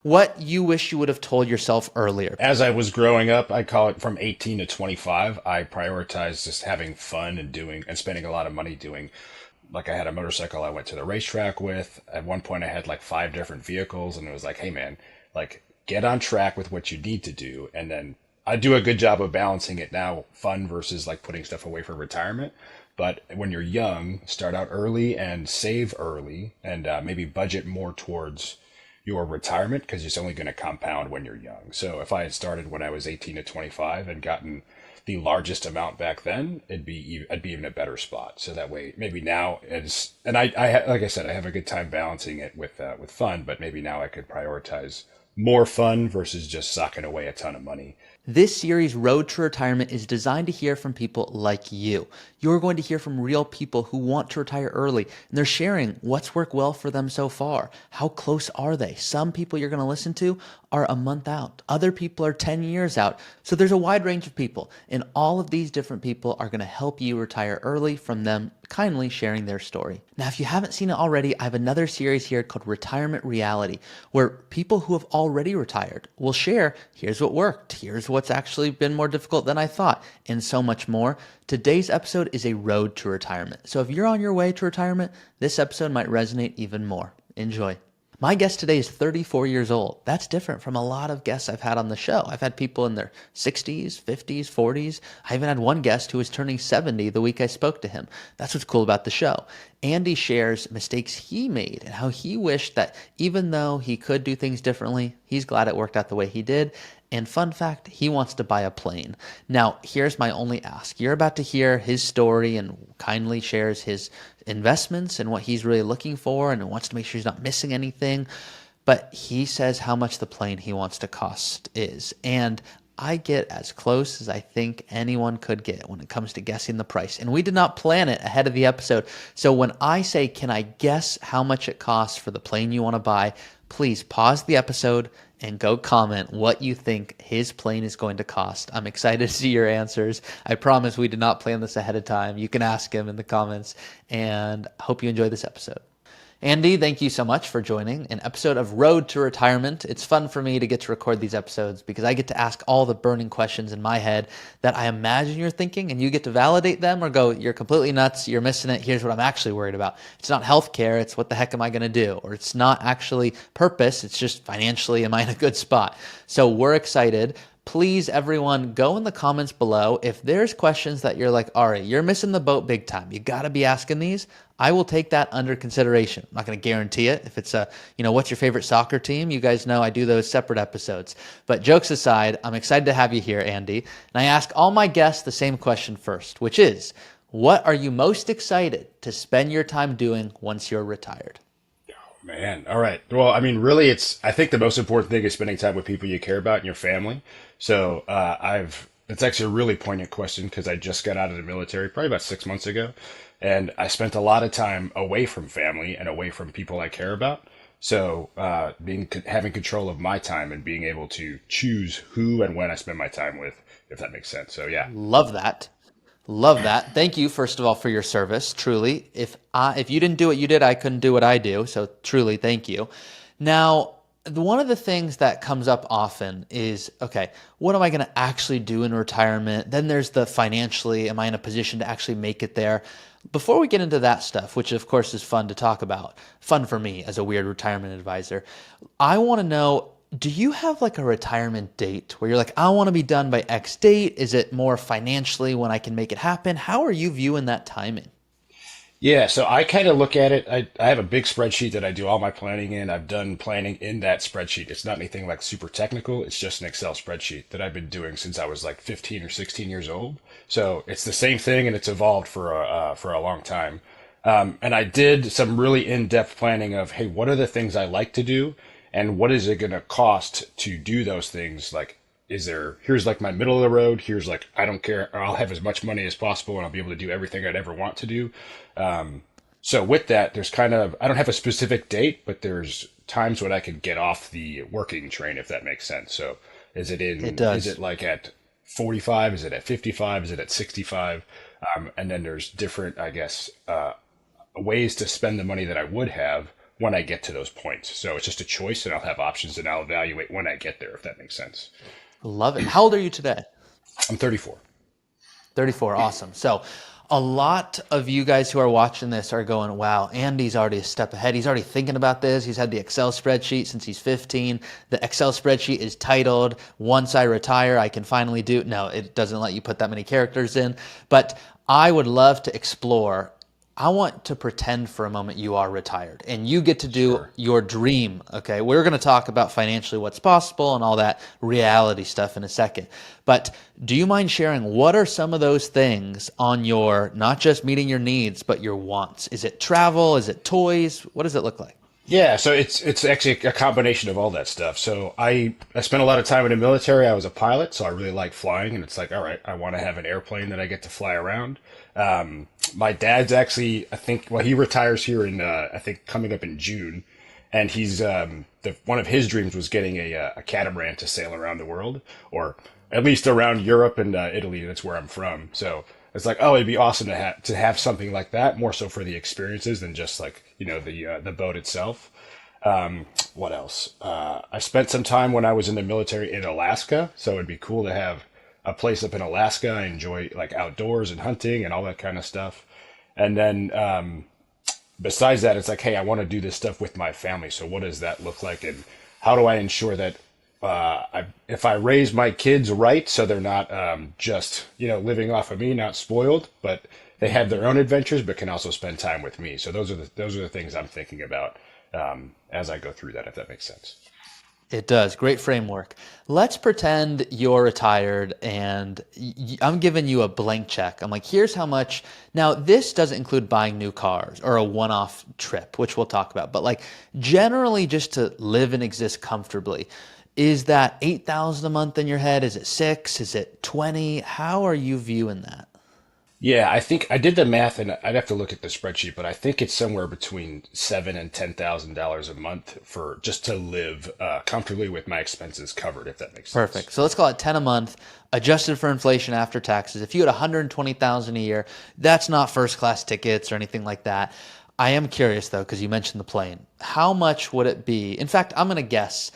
What you wish you would have told yourself earlier. As I was growing up, I call it from 18 to 25, I prioritized just having fun and doing and spending a lot of money doing. Like I had a motorcycle I went to the racetrack with. At one point I had like five different vehicles and it was like, hey man, like get on track with what you need to do. And then I do a good job of balancing it now, fun versus like putting stuff away for retirement. But when you're young, start out early and save early and maybe budget more towards your retirement because it's only going to compound when you're young. So if I had started when I was 18 to 25 and gotten the largest amount back then, I'd be in a better spot. So that way, maybe now it's and like I said, I have a good time balancing it with fun, but maybe now I could prioritize more fun versus just socking away a ton of money. This series, Road to Retirement, is designed to hear from people like you. You're going to hear from real people who want to retire early, and they're sharing what's worked well for them so far. How close are they? Some people you're going to listen to are a month out. Other people are 10 years out. So there's a wide range of people, and all of these different people are going to help you retire early from them kindly sharing their story. Now, if you haven't seen it already, I have another series here called Retirement Reality, where people who have already retired will share, here's what worked, here's what's actually been more difficult than I thought, and so much more. Today's episode is a road to retirement. So if you're on your way to retirement, this episode might resonate even more. Enjoy. My guest today is 34 years old. That's different from a lot of guests I've had on the show. I've had people in their 60s, 50s, 40s. I even had one guest who was turning 70 the week I spoke to him. That's what's cool about the show. Andy shares mistakes he made and how he wished that even though he could do things differently, he's glad it worked out the way he did. And fun fact, he wants to buy a plane. Now, here's my only ask. You're about to hear his story and kindly shares his investments and what he's really looking for and wants to make sure he's not missing anything. But he says how much the plane he wants to cost is. And I get as close as I think anyone could get when it comes to guessing the price. And we did not plan it ahead of the episode. So when I say, can I guess how much it costs for the plane you want to buy, please pause the episode and go comment what you think his plane is going to cost. I'm excited to see your answers. I promise we did not plan this ahead of time. You can ask him in the comments, and I hope you enjoy this episode. Andy, thank you so much for joining an episode of Road to Retirement. It's fun for me to get to record these episodes because I get to ask all the burning questions in my head that I imagine you're thinking, and you get to validate them or go, you're completely nuts, you're missing it, here's what I'm actually worried about. It's not healthcare, it's what the heck am I going to do? Or it's not actually purpose, it's just financially, am I in a good spot? So we're excited. Please, everyone, go in the comments below. If there's questions that you're like, all right, you're missing the boat big time, you got to be asking these, I will take that under consideration. I'm not going to guarantee it. If it's what's your favorite soccer team? You guys know I do those separate episodes. But jokes aside, I'm excited to have you here, Andy. And I ask all my guests the same question first, which is, what are you most excited to spend your time doing once you're retired? Man, all right. Well, I mean, really, I think the most important thing is spending time with people you care about and your family. So it's actually a really poignant question because I just got out of the military probably about 6 months ago. And I spent a lot of time away from family and away from people I care about. So having control of my time and being able to choose who and when I spend my time with, if that makes sense. So yeah. Love that. Love that. Thank you, first of all, for your service. Truly, if you didn't do what you did, I couldn't do what I do. So truly, thank you. Now, one of the things that comes up often is, okay, what am I going to actually do in retirement? Then there's the financially, am I in a position to actually make it there? Before we get into that stuff, which of course is fun to talk about, fun for me as a weird retirement advisor, I want to know, do you have like a retirement date where you're like, I want to be done by X date? Is it more financially when I can make it happen? How are you viewing that timing? Yeah, so I kind of look at it. I have a big spreadsheet that I do all my planning in. I've done planning in that spreadsheet. It's not anything like super technical. It's just an Excel spreadsheet that I've been doing since I was like 15 or 16 years old. So it's the same thing and it's evolved for a long time. And I did some really in-depth planning of, hey, what are the things I like to do? And what is it going to cost to do those things? Like, here's like my middle of the road. Here's like, I don't care. Or I'll have as much money as possible and I'll be able to do everything I'd ever want to do. So with that, I don't have a specific date, but there's times when I could get off the working train, if that makes sense. So It does. is it like at 45? Is it at 55? Is it at 65? And then there's different, I guess, ways to spend the money that I would have when I get to those points. So it's just a choice, and I'll have options, and I'll evaluate when I get there, if that makes sense. Love it. How old are you today? I'm 34. 34. Awesome. So a lot of you guys who are watching this are going, wow, Andy's already a step ahead. He's already thinking about this. He's had the Excel spreadsheet since he's 15. The Excel spreadsheet is titled, Once I Retire, I Can Finally Do. No, it doesn't let you put that many characters in. But I would love to explore. I want to pretend for a moment you are retired and you get to do Sure. your dream. Okay. We're going to talk about financially what's possible and all that reality stuff in a second. But do you mind sharing what are some of those things on your, not just meeting your needs, but your wants? Is it travel? Is it toys? What does it look like? Yeah, so it's actually a combination of all that stuff. So I spent a lot of time in the military. I was a pilot, so I really like flying, and it's like, all right, I want to have an airplane that I get to fly around. My dad's actually, I think, well, he retires here in I think coming up in June, and he's one of his dreams was getting a catamaran to sail around the world, or at least around Europe and Italy. That's where I'm from. So it's like, oh, it'd be awesome to have something like that, more so for the experiences than just like the boat itself. What else? I spent some time when I was in the military in Alaska, so it'd be cool to have a place up in Alaska. I enjoy like outdoors and hunting and all that kind of stuff. And then besides that, it's like, hey, I want to do this stuff with my family. So what does that look like, and how do I ensure that if I raise my kids right, so they're not just living off of me, not spoiled, but they have their own adventures, but can also spend time with me. So those are the things I'm thinking about as I go through that, if that makes sense. It does. Great framework. Let's pretend you're retired and I'm giving you a blank check. I'm like, here's how much. Now, this doesn't include buying new cars or a one-off trip, which we'll talk about, but like generally just to live and exist comfortably. Is that 8,000 a month in your head? Is it 6? Is it 20? How are you viewing that? Yeah, I think I did the math, and I'd have to look at the spreadsheet, but I think it's somewhere between $7,000 and $10,000 a month for just to live comfortably with my expenses covered, if that makes sense. Perfect. So let's call it 10 a month, adjusted for inflation after taxes. If you had 120,000 a year, that's not first class tickets or anything like that. I am curious though, because you mentioned the plane. How much would it be? In fact, I'm going to guess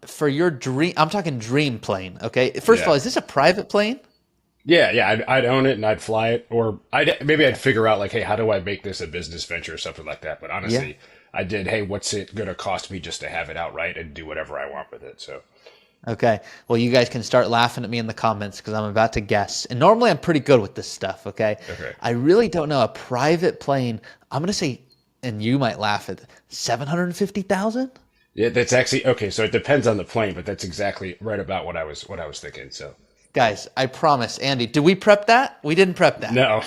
for your dream. I'm talking dream plane. Okay. First of Yeah. all, is this a private plane? Yeah, I'd own it and I'd fly it, or maybe I'd figure out like, hey, how do I make this a business venture or something like that. But Yeah. honestly, I did, hey, what's it gonna cost me just to have it outright and do whatever I want with it? So Okay. Well, you guys can start laughing at me in the comments because I'm about to guess. And normally I'm pretty good with this stuff. Okay. okay, I really don't know a private plane. I'm going to say, and you might laugh at 750,000. yeah, that's actually okay. So it depends on the plane, but that's exactly right about what I was thinking. So Guys, I promise, Andy, did we prep that? We didn't prep that. no,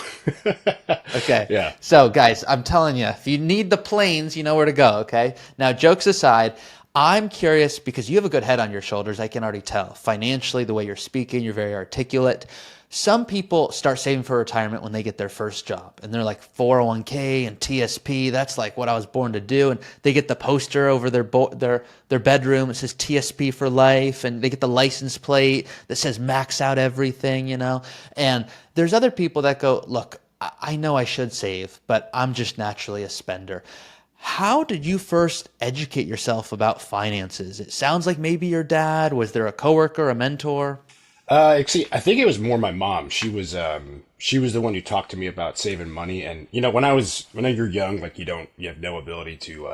Okay. yeah, So, guys, I'm telling you, if you need the planes, you know where to go. Okay. Now, jokes aside, I'm curious because you have a good head on your shoulders. I can already tell financially, the way you're speaking, you're very articulate. Some people start saving for retirement when they get their first job and they're like 401k and TSP. That's like what I was born to do. And they get the poster over their bedroom. It says TSP for life. And they get the license plate that says max out everything. And there's other people that go, look, I know I should save, but I'm just naturally a spender. How did you first educate yourself about finances? It sounds like maybe your dad. Was there a coworker, a mentor? See, I think it was more my mom. She was the one who talked to me about saving money, and when you're young, like you have no ability to,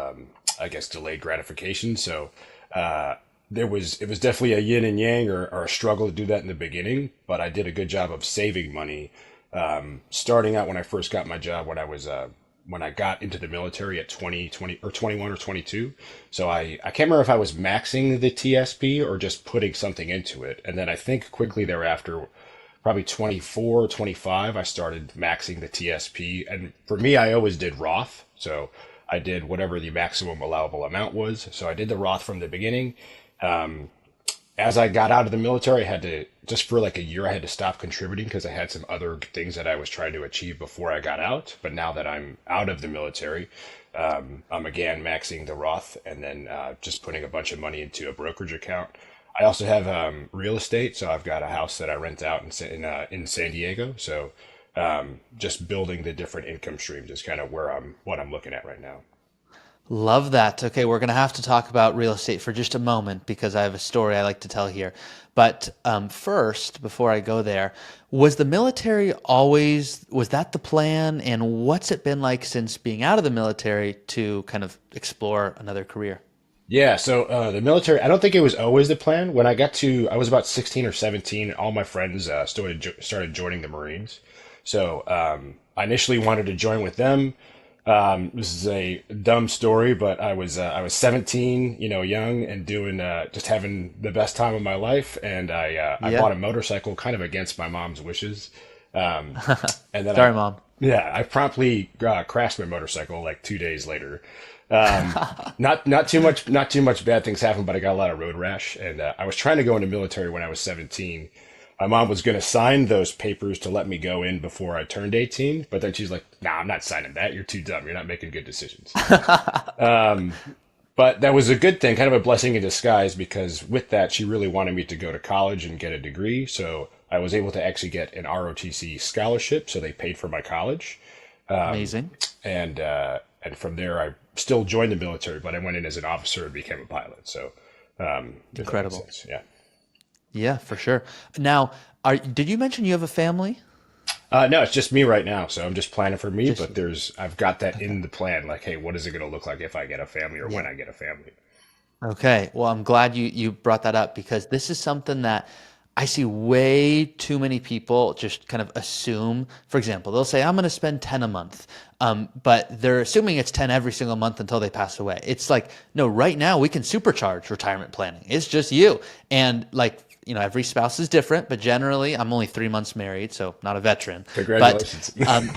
I guess, delayed gratification. So, it was definitely a yin and yang or a struggle to do that in the beginning, but I did a good job of saving money, starting out when I first got my job when I got into the military at 20 or 21 or 22. So I can't remember if I was maxing the TSP or just putting something into it. And then I think quickly thereafter, probably 24 or 25, I started maxing the TSP. And for me, I always did Roth. So I did whatever the maximum allowable amount was. So I did the Roth from the beginning. Um, as I got out of the military, I had to, just for like a year, I had to stop contributing because I had some other things that I was trying to achieve before I got out. But now that I'm out of the military, I'm again maxing the Roth and then just putting a bunch of money into a brokerage account. I also have real estate, so I've got a house that I rent out in San Diego. So just building the different income streams is kind of what I'm looking at right now. Love that. Okay, we're going to have to talk about real estate for just a moment because I have a story I like to tell here. But first, before I go there, was the military always, was that the plan? And what's it been like since being out of the military to kind of explore another career? Yeah, so the military, I don't think it was always the plan. When I was about 16 or 17, all my friends started joining the Marines. So I initially wanted to join with them. This is a dumb story, but I was 17, young and doing just having the best time of my life, and I Yeah. bought a motorcycle kind of against my mom's wishes, and then Sorry, Mom. I promptly crashed my motorcycle like 2 days later. Not too much bad things happened, but I got a lot of road rash, and I was trying to go into military when I was 17. My mom was going to sign those papers to let me go in before I turned 18, but then she's like, "Nah, I'm not signing that. You're too dumb. You're not making good decisions." But that was a good thing, kind of a blessing in disguise, because with that, she really wanted me to go to college and get a degree. So I was able to actually get an ROTC scholarship, so they paid for my college. Amazing. And from there, I still joined the military, but I went in as an officer and became a pilot. So, does that make Incredible. sense? Yeah. Yeah, for sure. Now, did you mention you have a family? No, it's just me right now. So I'm just planning for me, Just but I've got that in the plan. Like, hey, what is it going to look like if I get a family or yeah. when I get a family? Okay. Well, I'm glad you brought that up because this is something that I see way too many people just kind of assume. For example, they'll say, I'm going to spend 10 a month. But they're assuming it's 10 every single month until they pass away. It's like, no, right now we can supercharge retirement planning. It's just you. And like, every spouse is different, but generally I'm only 3 months married, so not a veteran. But Congratulations. um,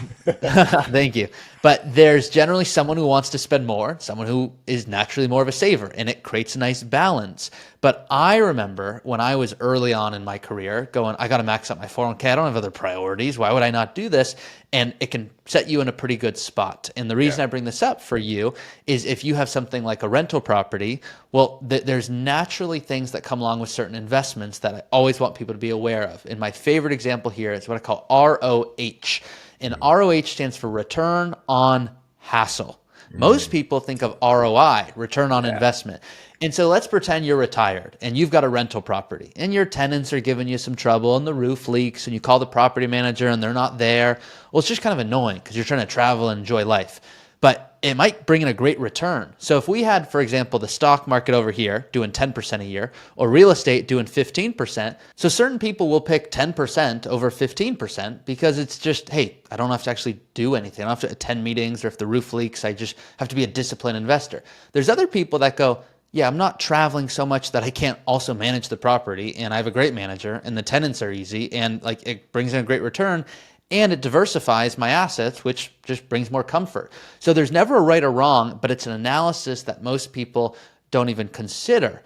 thank you. But there's generally someone who wants to spend more, someone who is naturally more of a saver, and it creates a nice balance. But I remember when I was early on in my career going, I got to max out my 401k. I don't have other priorities. Why would I not do this? And it can set you in a pretty good spot. And the reason Yeah. I bring this up for you is if you have something like a rental property, well, there's naturally things that come along with certain investments that I always want people to be aware of. And my favorite example here is what I call ROH. And ROH stands for return on hassle. Most people think of ROI, return on Yeah. investment. And so let's pretend you're retired and you've got a rental property and your tenants are giving you some trouble and the roof leaks and you call the property manager and they're not there. Well, it's just kind of annoying because you're trying to travel and enjoy life. But it might bring in a great return. So if we had, for example, the stock market over here doing 10% a year or real estate doing 15%, so certain people will pick 10% over 15% because it's just, hey, I don't have to actually do anything. I don't have to attend meetings, or if the roof leaks, I just have to be a disciplined investor. There's other people that go, yeah, I'm not traveling so much that I can't also manage the property, and I have a great manager and the tenants are easy and like it brings in a great return. And it diversifies my assets, which just brings more comfort. So there's never a right or wrong, but it's an analysis that most people don't even consider.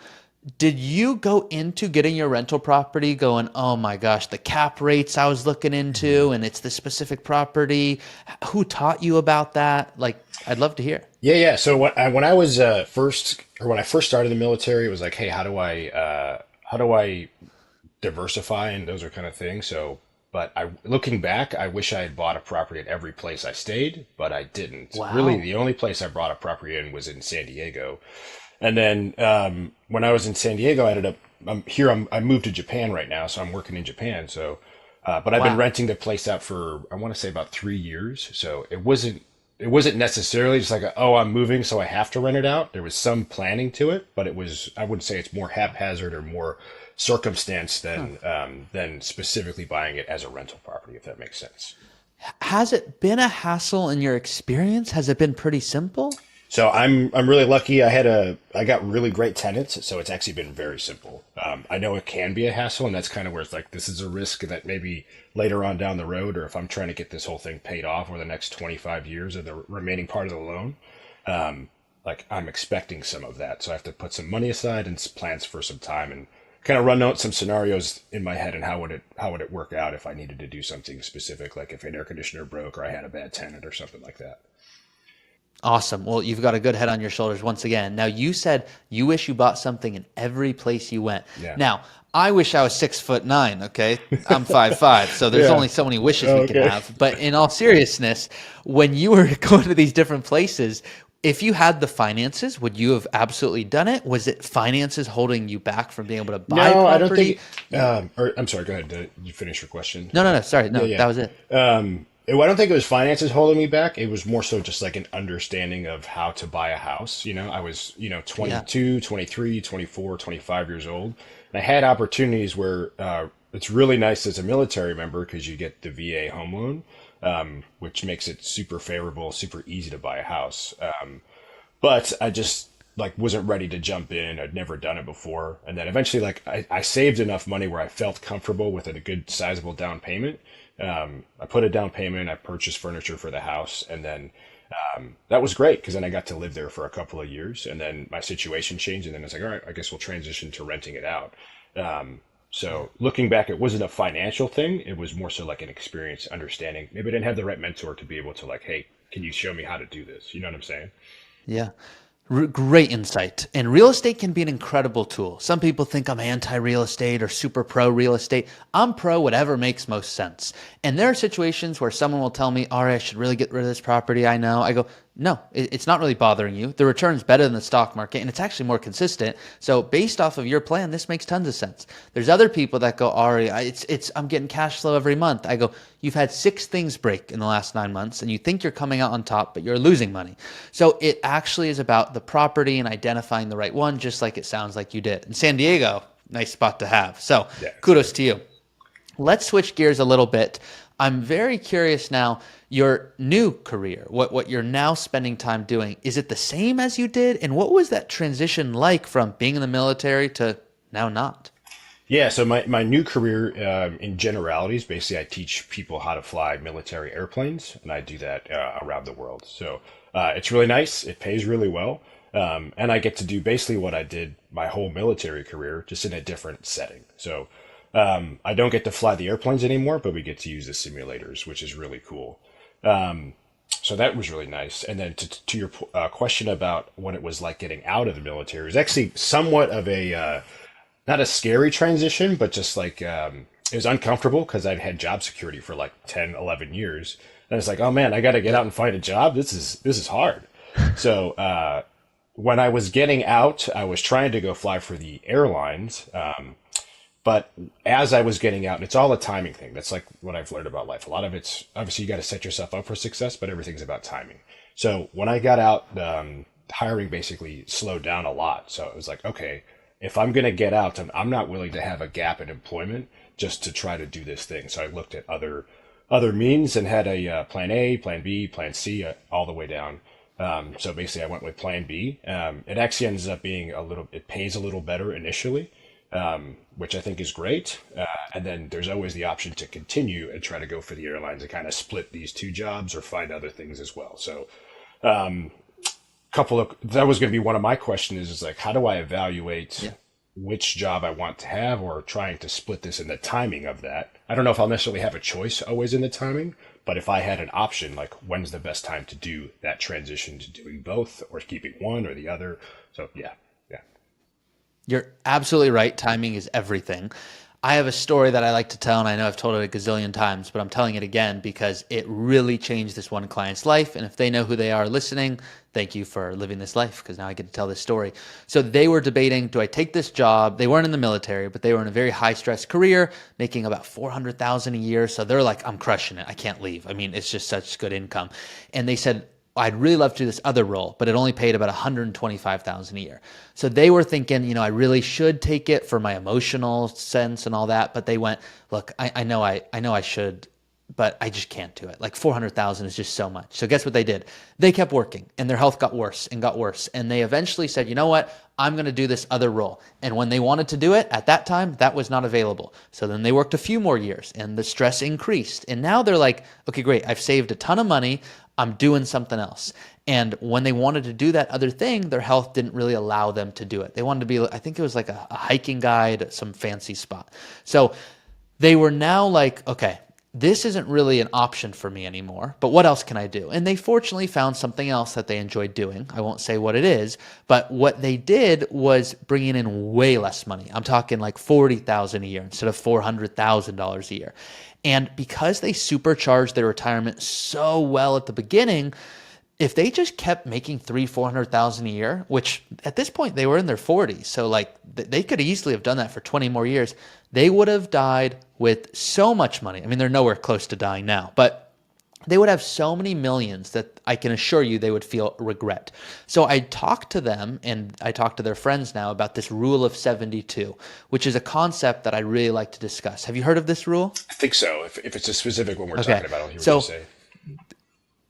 Did you go into getting your rental property going, oh my gosh, the cap rates I was looking into, and it's the specific property? Who taught you about that? Like, I'd love to hear. Yeah, yeah. So when I was when I first started the military, it was like, hey, how do I diversify, and those are kind of things. So, but looking back, I wish I had bought a property at every place I stayed, but I didn't. Really, Wow. the only place I bought a property in was in San Diego. And then when I was in San Diego, I ended up I moved to Japan right now, so I'm working in Japan. So, but I've been Wow. renting the place out for I want to say about 3 years. So it wasn't necessarily just like oh, I'm moving, so I have to rent it out. There was some planning to it, but I wouldn't say it's more haphazard or more circumstance than specifically buying it as a rental property, if that makes sense. Has it been a hassle in your experience? Has it been pretty simple? So I'm really lucky. I got really great tenants, so it's actually been very simple. I know it can be a hassle, and that's kind of where it's like this is a risk that maybe later on down the road, or if I'm trying to get this whole thing paid off over the next 25 years of the remaining part of the loan, like I'm expecting some of that. So I have to put some money aside and plans for some time and kind of run out some scenarios in my head and how would it work out if I needed to do something specific, like if an air conditioner broke or I had a bad tenant or something like that. Awesome. Well, you've got a good head on your shoulders once again. Now, you said you wish you bought something in every place you went. Yeah. Now, I wish I was 6'9", okay? I'm 5'5", so there's Yeah. only so many wishes we can Okay. have. But in all seriousness, when you were going to these different places, If you had the finances, would you have absolutely done it? Was it finances holding you back from being able to buy No, I don't property? think. Or I'm sorry. Go ahead. You finish your question. No, no, no. Sorry. Yeah, No, yeah. that was it. I don't think it was finances holding me back. It was more so just like an understanding of how to buy a house. I was, Yeah. 22, 23, 24, 25 years old. And I had opportunities where it's really nice as a military member because you get the VA home loan, which makes it super favorable, super easy to buy a house. But I just like wasn't ready to jump in. I'd never done it before. And then eventually like I saved enough money where I felt comfortable with a good sizable down payment. I put a down payment, I purchased furniture for the house, and then that was great because then I got to live there for a couple of years, and then my situation changed, and then it's like, all right, I guess we'll transition to renting it out. So looking back, it wasn't a financial thing; it was more so like an experience, understanding. Maybe I didn't have the right mentor to be able to like, hey, can you show me how to do this? You know what I'm saying? Yeah. Great insight. And real estate can be an incredible tool. Some people think I'm anti real estate or super pro real estate. I'm pro whatever makes most sense. And there are situations where someone will tell me, Ari, I should really get rid of this property. I know. I go, no, it's not really bothering you. The return's better than the stock market and it's actually more consistent. So based off of your plan, this makes tons of sense. There's other people that go, Ari, I'm getting cash flow every month. I go, you've had 6 things break in the last 9 months and you think you're coming out on top, but you're losing money. So it actually is about the property and identifying the right one, just like it sounds like you did. In San Diego, nice spot to have. So Yeah, kudos to you. Let's switch gears a little bit. I'm very curious now, your new career, what you're now spending time doing, is it the same as you did? And what was that transition like from being in the military to now not? Yeah, so my new career in generalities, basically I teach people how to fly military airplanes, and I do that around the world. So it's really nice. It pays really well. And I get to do basically what I did my whole military career, just in a different setting. So I don't get to fly the airplanes anymore, but we get to use the simulators, which is really cool. So that was really nice. And then to your question about what it was like getting out of the military, it was actually somewhat of a not a scary transition, but just like it was uncomfortable because I'd had job security for like 10, 11 years. And it's like, oh man, I got to get out and find a job. This is hard. So when I was getting out, I was trying to go fly for the airlines. But as I was getting out, and it's all a timing thing. That's like what I've learned about life. A lot of it's obviously you got to set yourself up for success, but everything's about timing. So when I got out, hiring basically slowed down a lot. So it was like, okay, if I'm going to get out, I'm not willing to have a gap in employment just to try to do this thing. So I looked at other means and had a plan A, plan B, plan C, all the way down. So basically, I went with plan B. It actually ends up being it pays a little better initially, which I think is great. And then there's always the option to continue and try to go for the airlines and kind of split these 2 jobs or find other things as well. So that was going to be one of my questions is like, how do I evaluate Yeah. which job I want to have or trying to split this in the timing of that? I don't know if I'll necessarily have a choice always in the timing, but if I had an option, like when's the best time to do that transition to doing both or keeping one or the other? So yeah, yeah. You're absolutely right. Timing is everything. I have a story that I like to tell, and I know I've told it a gazillion times, but I'm telling it again because it really changed this one client's life. And if they know who they are listening, thank you for living this life because now I get to tell this story. So they were debating, do I take this job? They weren't in the military, but they were in a very high stress career, making about 400,000 a year. So they're like, I'm crushing it. I can't leave. I mean, it's just such good income. And they said, I'd really love to do this other role, but it only paid about 125,000 a year. So they were thinking, I really should take it for my emotional sense and all that. But they went, look, I know I should, but I just can't do it. Like 400,000 is just so much. So guess what they did? They kept working and their health got worse and got worse. And they eventually said, you know what? I'm going to do this other role. And when they wanted to do it at that time, that was not available. So then they worked a few more years and the stress increased. And now they're like, okay, great. I've saved a ton of money. I'm doing something else. And when they wanted to do that other thing, their health didn't really allow them to do it. They wanted to be, I think it was like a hiking guide at some fancy spot. So they were now like, okay, this isn't really an option for me anymore, but what else can I do? And they fortunately found something else that they enjoyed doing. I won't say what it is, but what they did was bringing in way less money. I'm talking like 40,000 a year instead of $400,000 a year. And because they supercharged their retirement so well at the beginning, if they just kept making 400,000 a year, which at this point they were in their 40s, so like they could easily have done that for 20 more years, they would have died with so much money. I mean, they're nowhere close to dying now, but they would have so many millions that I can assure you they would feel regret. So I talked to them and I talked to their friends now about this rule of 72, which is a concept that I really like to discuss. Have you heard of this rule? I think so. If it's a specific one we're Okay. talking about, I'll hear what So you say.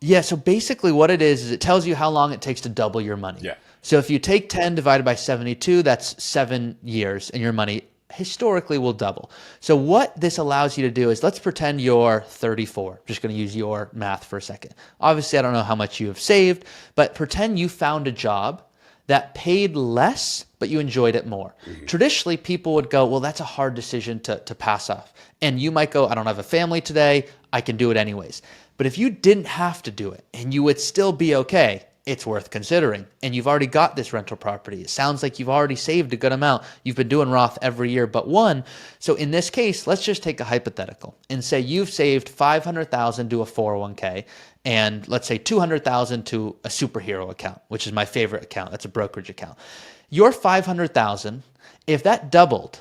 yeah, so basically what it is it tells you how long it takes to double your money. Yeah. So if you take 10 divided by 72, that's 7 years, and your money historically will double. So what this allows you to do is, let's pretend you're 34. I'm just going to use your math for a second. Obviously, I don't know how much you have saved, but pretend you found a job that paid less, but you enjoyed it more. Traditionally, people would go, well, that's a hard decision to pass off. And you might go, I don't have a family today, I can do it anyways. But if you didn't have to do it and you would still be okay, it's worth considering. And you've already got this rental property. It sounds like you've already saved a good amount. You've been doing Roth every year but one. So in this case, let's just take a hypothetical and say you've saved 500,000 to a 401k, and let's say 200,000 to a superhero account, which is my favorite account. That's a brokerage account. Your 500,000, if that doubled,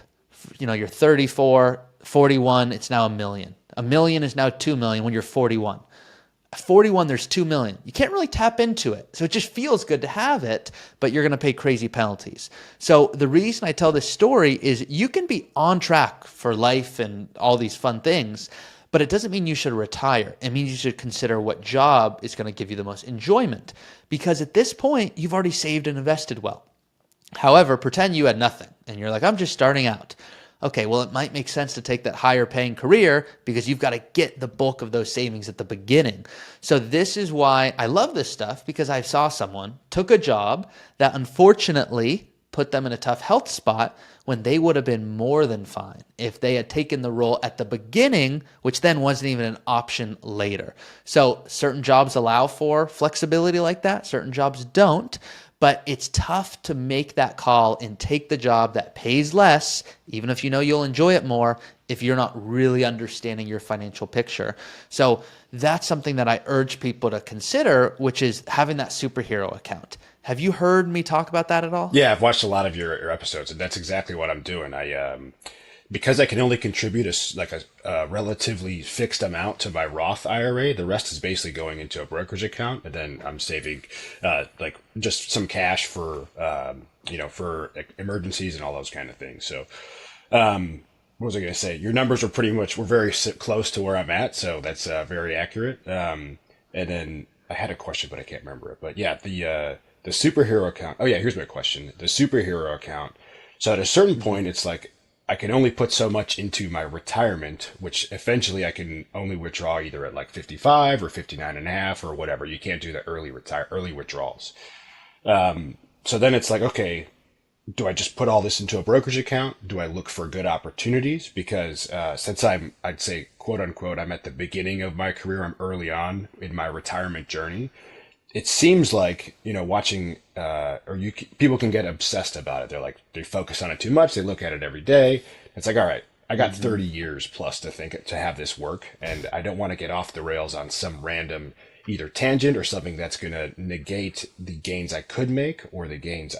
you're 34, 41, it's now a million. A million is now 2 million when you're 41. 41, there's 2 million. You can't really tap into it. So it just feels good to have it, but you're going to pay crazy penalties. So the reason I tell this story is you can be on track for life and all these fun things, but it doesn't mean you should retire. It means you should consider what job is going to give you the most enjoyment, because at this point, you've already saved and invested well. However, pretend you had nothing and you're like, I'm just starting out. Okay, well, it might make sense to take that higher paying career because you've got to get the bulk of those savings at the beginning. So this is why I love this stuff, because I saw someone took a job that unfortunately put them in a tough health spot when they would have been more than fine if they had taken the role at the beginning, which then wasn't even an option later. So certain jobs allow for flexibility like that, certain jobs don't. But it's tough to make that call and take the job that pays less, even if you know you'll enjoy it more, if you're not really understanding your financial picture. So that's something that I urge people to consider, which is having that superhero account. Have you heard me talk about that at all? Yeah, I've watched a lot of your episodes, and that's exactly what I'm doing. Because I can only contribute a relatively fixed amount to my Roth IRA. The rest is basically going into a brokerage account, and then I'm saving just some cash for for emergencies and all those kind of things. So, what was I going to say? Your numbers were very close to where I'm at, so that's very accurate. And then I had a question, but I can't remember it. But yeah, the superhero account. Oh yeah, here's my question. The superhero account. So at a certain point, it's like, I can only put so much into my retirement, which eventually I can only withdraw either at like 55 or 59 and a half or whatever. You can't do the early withdrawals. So then it's like, okay, do I just put all this into a brokerage account? Do I look for good opportunities? Because since I'd say, quote unquote, I'm at the beginning of my career, I'm early on in my retirement journey. It seems like, watching, people can get obsessed about it. They're like, they focus on it too much. They look at it every day. It's like, all right, I got 30 years plus to have this work. And I don't want to get off the rails on some random either tangent or something that's going to negate the gains I could make or the gains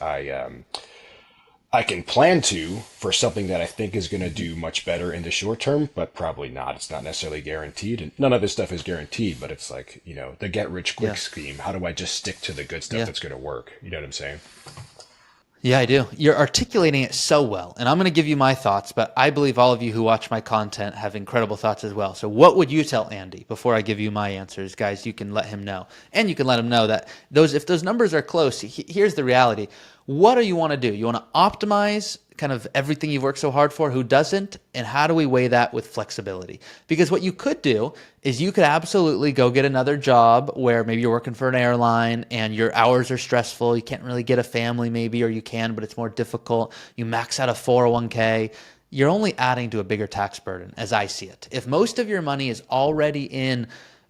I can plan for something that I think is going to do much better in the short term, but probably not. It's not necessarily guaranteed. And none of this stuff is guaranteed, but it's like, the get rich quick scheme. How do I just stick to the good stuff that's going to work? You know what I'm saying? Yeah, I do. You're articulating it so well. And I'm going to give you my thoughts, but I believe all of you who watch my content have incredible thoughts as well. So what would you tell Andy before I give you my answers? Guys, you can let him know. And you can let him know that if those numbers are close, here's the reality. What do you want to do? You want to optimize kind of everything you've worked so hard for? Who doesn't? And how do we weigh that with flexibility? Because what you could do is you could absolutely go get another job where maybe you're working for an airline and your hours are stressful. You can't really get a family maybe, or you can, but it's more difficult. You max out a 401k. You're only adding to a bigger tax burden as I see it. If most of your money is already in,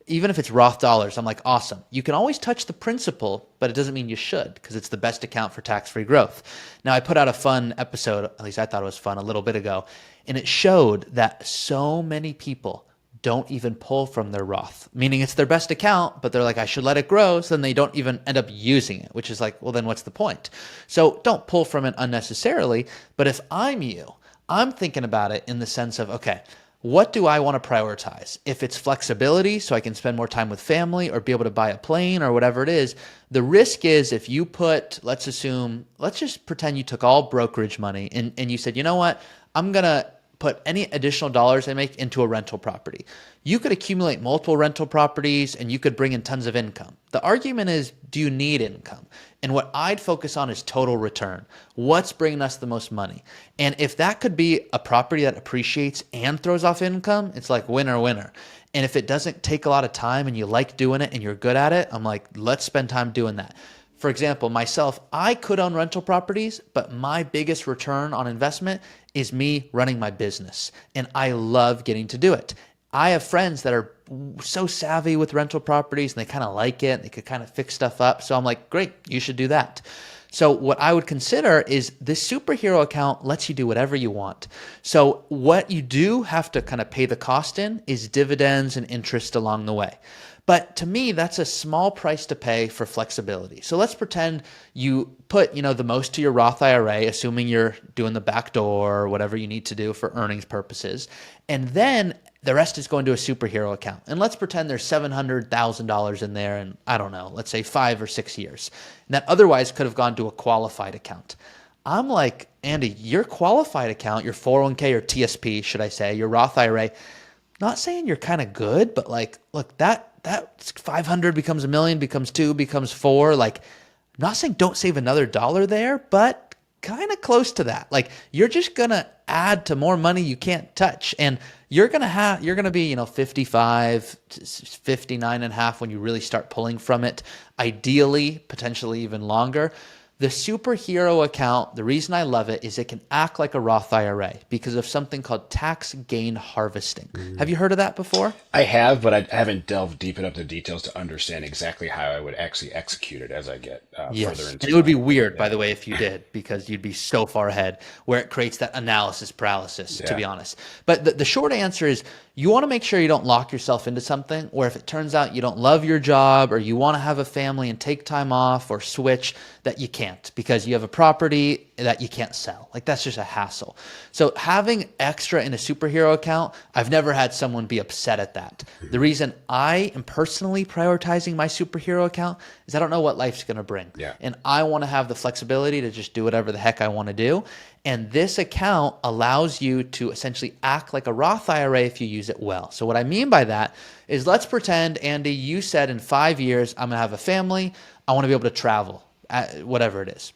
even if it's Roth dollars, I'm like, awesome. You can always touch the principal, but it doesn't mean you should, because it's the best account for tax-free growth. Now, I put out a fun episode, at least I thought it was fun, a little bit ago, and it showed that so many people don't even pull from their Roth, meaning it's their best account, but they're like, I should let it grow. So then they don't even end up using it, which is like, well, then what's the point? So don't pull from it unnecessarily. But if I'm you, I'm thinking about it in the sense of, okay, what do I want to prioritize? If it's flexibility, so I can spend more time with family or be able to buy a plane or whatever it is, the risk is if you put, let's just pretend you took all brokerage money and you said, you know what, I'm going to put any additional dollars I make into a rental property. You could accumulate multiple rental properties and you could bring in tons of income. The argument is, do you need income? And what I'd focus on is total return. What's bringing us the most money? And if that could be a property that appreciates and throws off income, it's like winner, winner. And if it doesn't take a lot of time and you like doing it and you're good at it, I'm like, let's spend time doing that. For example, myself, I could own rental properties, but my biggest return on investment is me running my business. And I love getting to do it. I have friends that are so savvy with rental properties and they kind of like it. They could kind of fix stuff up. So I'm like, great, you should do that. So what I would consider is this superhero account lets you do whatever you want. So what you do have to kind of pay the cost in is dividends and interest along the way. But to me, that's a small price to pay for flexibility. So let's pretend you put, the most to your Roth IRA, assuming you're doing the back door or whatever you need to do for earnings purposes. And then the rest is going to a superhero account. And let's pretend there's $700,000 in there and I don't know, let's say 5 or 6 years. And that otherwise could have gone to a qualified account. I'm like, Andy, your qualified account, your 401k or TSP, should I say, your Roth IRA, not saying you're kind of good, but like, look, that 500 becomes a million, becomes 2, becomes 4. Like, I'm not saying don't save another dollar there, but kind of close to that. Like, you're just going to add to more money you can't touch. And you're going to be, 55, 59 and a half when you really start pulling from it. Ideally, potentially even longer. The superhero account, the reason I love it is it can act like a Roth IRA because of something called tax gain harvesting. Have you heard of that before? I have, but I haven't delved deep enough into details to understand exactly how I would actually execute it as I get Yes. further And into it would be my- weird, by the way, if you did, because you'd be so far ahead where it creates that analysis paralysis, to be honest. But the short answer is you want to make sure you don't lock yourself into something where if it turns out you don't love your job or you want to have a family and take time off or switch, that you can't because you have a property that you can't sell. Like, that's just a hassle. So having extra in a superhero account, I've never had someone be upset at that. The reason I am personally prioritizing my superhero account is I don't know what life's going to bring. Yeah. And I want to have the flexibility to just do whatever the heck I want to do. And this account allows you to essentially act like a Roth IRA if you use it well. So what I mean by that is, let's pretend, Andy, you said in 5 years, I'm going to have a family. I want to be able to travel, whatever it is.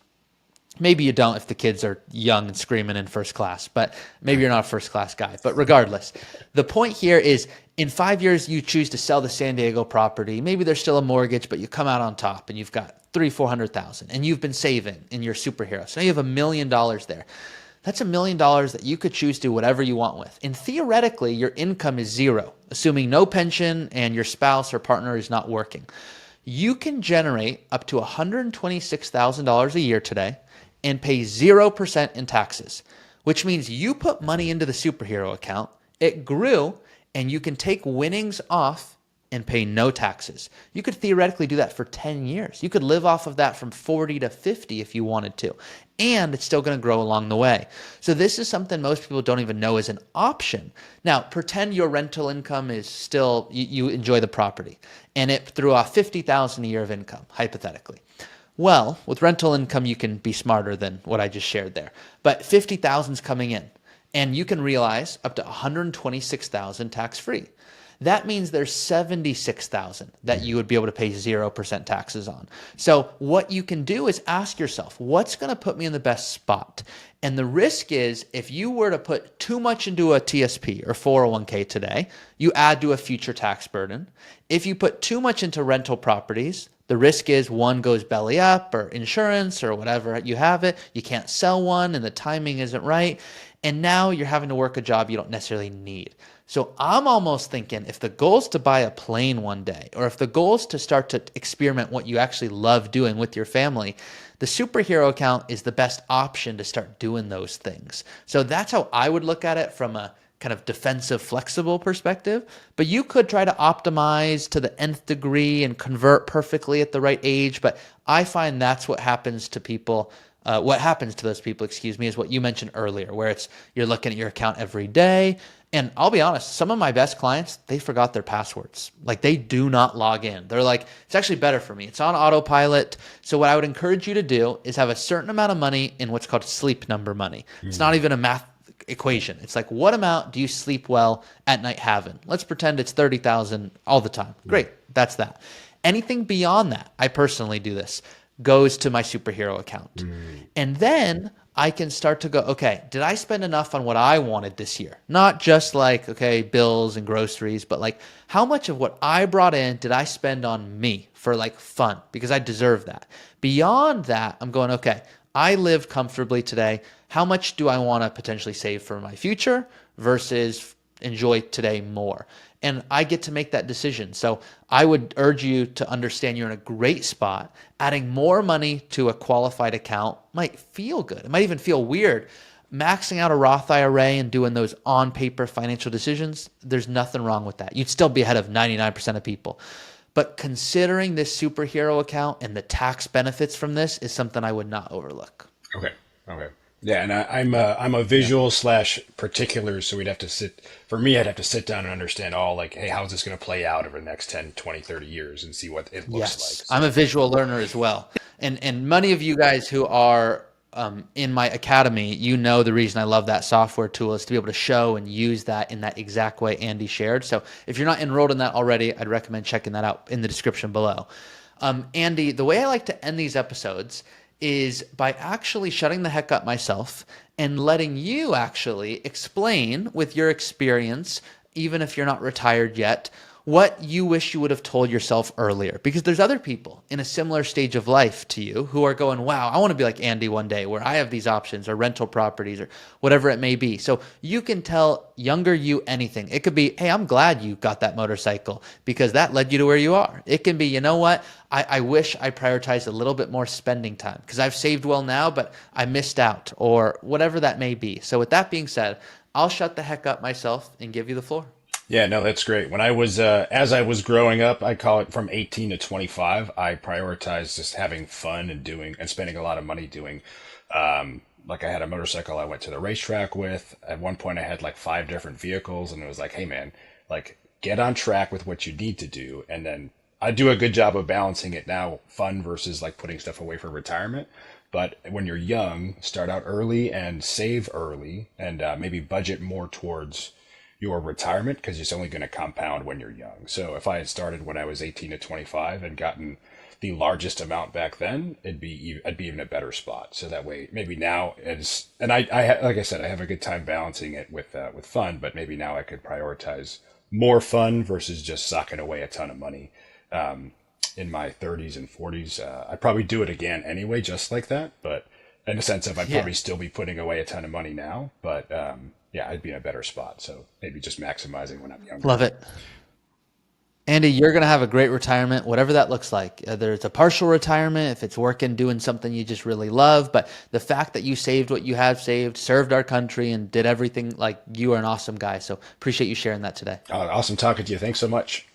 Maybe you don't if the kids are young and screaming in first class, but maybe you're not a first class guy. But regardless, the point here is in 5 years, you choose to sell the San Diego property. Maybe there's still a mortgage, but you come out on top and you've got $300,000-400,000 and you've been saving in your superhero. So now you have $1 million there. That's $1 million that you could choose to do whatever you want with. And theoretically, your income is zero, assuming no pension and your spouse or partner is not working. You can generate up to $126,000 a year today and pay 0% in taxes, which means you put money into the superhero account, it grew, and you can take winnings off and pay no taxes. You could theoretically do that for 10 years. You could live off of that from 40 to 50 if you wanted to, and it's still going to grow along the way. So this is something most people don't even know is an option. Now, pretend your rental income is still, you enjoy the property, and it threw off $50,000 a year of income, hypothetically. Well, with rental income, you can be smarter than what I just shared there. But 50,000 is coming in, and you can realize up to 126,000 tax-free. That means there's 76,000 that you would be able to pay 0% taxes on. So what you can do is ask yourself, what's going to put me in the best spot? And the risk is if you were to put too much into a TSP or 401k today, you add to a future tax burden. If you put too much into rental properties, the risk is one goes belly up or insurance or whatever you have it. You can't sell one and the timing isn't right. And now you're having to work a job you don't necessarily need. So I'm almost thinking if the goal is to buy a plane one day, or if the goal is to start to experiment what you actually love doing with your family, the superhero account is the best option to start doing those things. So that's how I would look at it from a kind of defensive, flexible perspective, but you could try to optimize to the nth degree and convert perfectly at the right age. But I find that's what happens to people. What happens to those people, excuse me, is what you mentioned earlier, where it's you're looking at your account every day. And I'll be honest, some of my best clients, they forgot their passwords. Like they do not log in. They're like, it's actually better for me. It's on autopilot. So what I would encourage you to do is have a certain amount of money in what's called sleep number money. It's not even a math equation. It's like, what amount do you sleep well at night having? Let's pretend it's 30,000 all the time. Great. That's that. Anything beyond that, I personally do this, goes to my superhero account. And then I can start to go, okay, did I spend enough on what I wanted this year? Not just like, okay, bills and groceries, but like how much of what I brought in did I spend on me for like fun? Because I deserve that. Beyond that, I'm going, okay, I lived comfortably today. How much do I want to potentially save for my future versus enjoy today more? And I get to make that decision. So I would urge you to understand you're in a great spot. Adding more money to a qualified account might feel good. It might even feel weird. Maxing out a Roth IRA and doing those on paper financial decisions, there's nothing wrong with that. You'd still be ahead of 99% of people. But considering this superhero account and the tax benefits from this is something I would not overlook. Okay. Okay. Yeah, and I'm a visual slash particular, so we'd have to for me, I'd have to sit down and understand all like, hey, how's this going to play out over the next 10, 20, 30 years and see what it looks like. Yes, I'm a visual learner as well. And many of you guys who are in my academy, you know the reason I love that software tool is to be able to show and use that in that exact way Andy shared. So if you're not enrolled in that already, I'd recommend checking that out in the description below. Andy, the way I like to end these episodes is by actually shutting the heck up myself and letting you actually explain with your experience, even if you're not retired yet, what you wish you would have told yourself earlier. Because there's other people in a similar stage of life to you who are going, wow, I want to be like Andy one day where I have these options or rental properties or whatever it may be. So you can tell younger you anything. It could be, hey, I'm glad you got that motorcycle because that led you to where you are. It can be, you know what? I wish I prioritized a little bit more spending time because I've saved well now, but I missed out or whatever that may be. So with that being said, I'll shut the heck up myself and give you the floor. Yeah, no, that's great. When I was, as I was growing up, I call it from 18 to 25, I prioritized just having fun and doing and spending a lot of money doing. Like I had a motorcycle I went to the racetrack with. At one point, I had like 5 different vehicles, and it was like, hey, man, like get on track with what you need to do. And then I do a good job of balancing it now, fun versus like putting stuff away for retirement. But when you're young, start out early and save early and maybe budget more towards your retirement because it's only going to compound when you're young. So if I had started when I was 18 to 25 and gotten the largest amount back then, I'd be even a better spot. So that way, maybe now it's, and like I said, I have a good time balancing it with fun, but maybe now I could prioritize more fun versus just socking away a ton of money. In my 30s and 40s, I'd probably do it again anyway, just like that. But in the sense of I'd probably still be putting away a ton of money now, but yeah, I'd be in a better spot. So maybe just maximizing when I'm younger. Love it. Andy, you're going to have a great retirement, whatever that looks like. Whether it's a partial retirement, if it's working, doing something you just really love. But the fact that you saved what you have saved, served our country, and did everything, like you are an awesome guy. So appreciate you sharing that today. Awesome talking to you. Thanks so much.